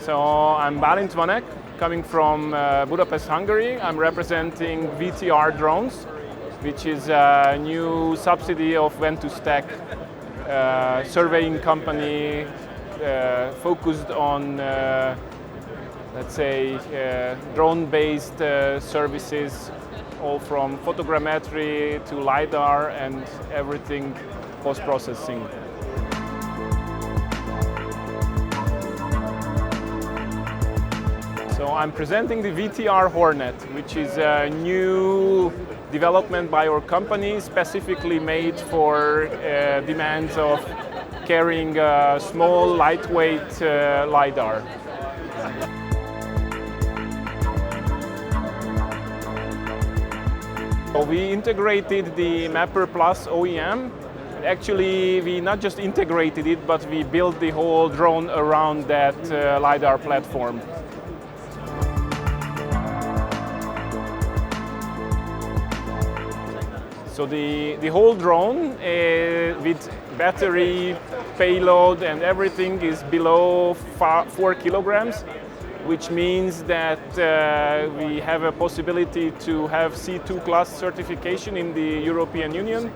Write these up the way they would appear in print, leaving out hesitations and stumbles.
So I'm Balint Vanek, coming from Budapest, Hungary. I'm representing VTR Drones, which is a new subsidy of Ventus-Tech, surveying company focused on, let's say, drone-based services, all from photogrammetry to LiDAR and everything post-processing. So I'm presenting the VTR Hornet, which is a new development by our company, specifically made for demands of carrying a small, lightweight LiDAR. So we integrated the Mapper Plus OEM. Actually, we not just integrated it, but we built the whole drone around that LiDAR platform. So the whole drone with battery, payload and everything is below 4 kilograms, which means that we have a possibility to have C2 class certification in the European Union.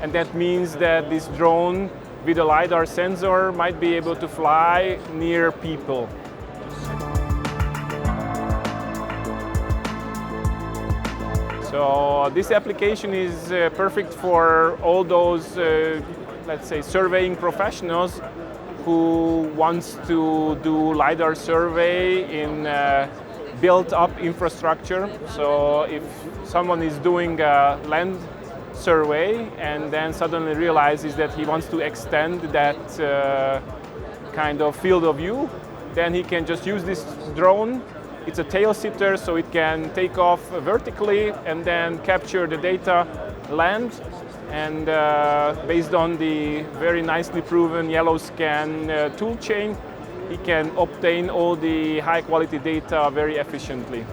And that means that this drone with a LiDAR sensor might be able to fly near people. So this application is perfect for all those, let's say, surveying professionals who wants to do LiDAR survey in built-up infrastructure. So if someone is doing a land survey and then suddenly realizes that he wants to extend that kind of field of view, then he can just use this drone. It's a tailsitter, so it can take off vertically and then capture the data, land, and based on the very nicely proven YellowScan toolchain, he can obtain all the high-quality data very efficiently.